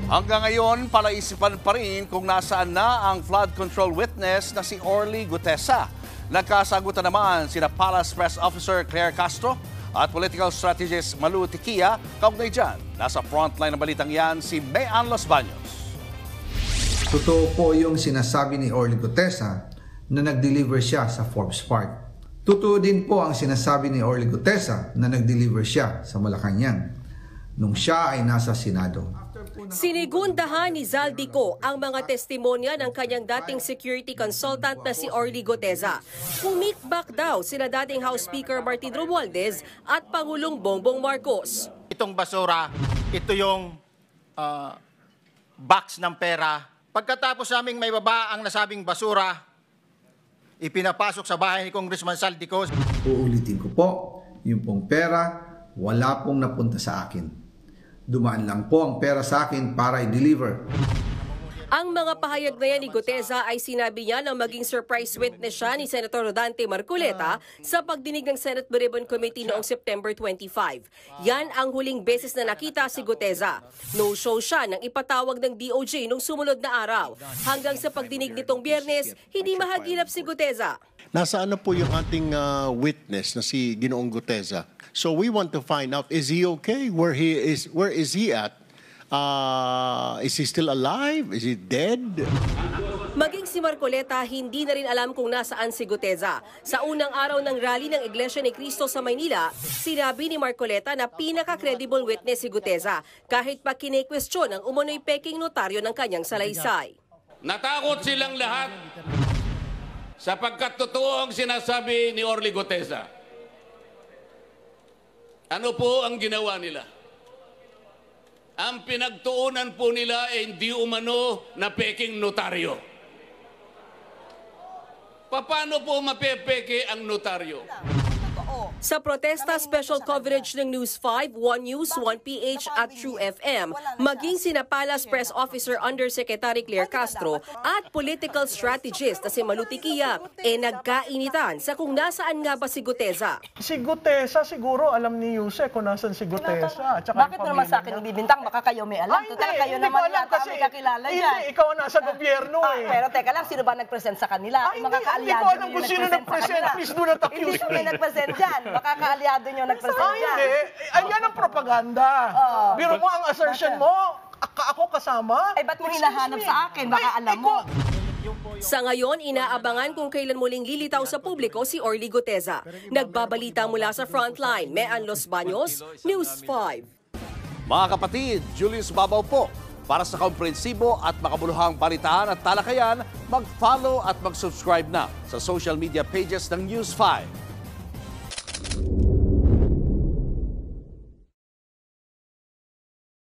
Hanggang ngayon, palaisipan pa rin kung nasaan na ang flood control witness na si Orly Gutesa. Nagkasagutan naman sina Palace Press Officer Claire Castro at political strategist Malu Tiquia. Kaugnay dyan, nasa frontline ng balitang yan si Mayan Los Baños. Totoo po yung sinasabi ni Orly Gutesa na nag-deliver siya sa Forbes Park. Totoo din po ang sinasabi ni Orly Gutesa na nag-deliver siya sa Malacanang nung siya ay nasa Senado. Sinigundahan ni Zaldico ang mga testimonya ng kanyang dating security consultant na si Orly Gutesa. Pumikbak daw sila dating House Speaker Martin Romualdez at Pangulong Bongbong Marcos. Itong basura, ito yung box ng pera. Pagkatapos naming may baba ang nasabing basura, ipinapasok sa bahay ni Congressman Zaldico. Uulitin ko po, yung pong pera, wala pong napunta sa akin. Dumaan lang po ang pera sa akin para i-deliver. Ang mga pahayag na yan ni Gutesa ay sinabi niya na maging surprise witness siya ni Senator Rodante Marcoleta sa pagdinig ng Senate Blue Ribbon Committee noong September 25. Yan ang huling beses na nakita si Gutesa. No-show siya nang ipatawag ng DOJ noong sumunod na araw. Hanggang sa pagdinig nitong Biyernes, hindi mahagilap si Gutesa. Nasaan na po yung ating witness na si Ginoong Gutesa? So we want to find out, is he okay? Where is he at? Is he still alive? Is he dead? Maging si Marcoleta, hindi na rin alam kung nasaan si Gutesa. Sa unang araw ng rally ng Iglesia ni Cristo sa Maynila, sinabi ni Marcoleta na pinaka-credible witness si Gutesa, kahit pa kine-question ang umunoy peking notaryo ng kanyang salaysay. Natakot silang lahat sapagkat totoo ang sinasabi ni Orly Gutesa. Ano po ang ginawa nila? Ang pinagtuunan po nila ay hindi umano na peking notaryo. Paano po mapepeke ang notaryo? Sa protesta, special coverage ng News 5, One News, One PH at True FM, maging sina Palace Press Officer Undersecretary Claire Castro at political strategist na si Malu Tiquia nagkainitan sa kung nasaan nga ba si Gutesa. Si Gutesa siguro alam ni Yuse kung nasaan si Gutesa. Bakit naman sa akin ibibintang? Baka kayo may alam. Total kayo naman yata may kakilala dyan. Hindi, ikaw ang nasa gobyerno eh. Pero teka lang, sino ba nag-present sa kanila? Mga kaalyado hindi ko alam kung sino nag-present. Please do not accuse me. Hindi kami nag-present dyan. Baka kaalyado nyo nag-present dyan. Hindi. Ayan ang propaganda. Biro mo ang assertion mo, ako kasama. Ay, ba't mo hinahanap sa akin? Baka alam mo. Sa ngayon, inaabangan kung kailan muling lilitaw sa publiko si Orly Gutesa. Nagbabalita mula sa Frontline, Mayan Los Baños, News 5. Mga kapatid, Julius Babaw po. Para sa komprehensibo at makabuluhang balitaan at talakayan, mag-follow at mag-subscribe na sa social media pages ng News 5.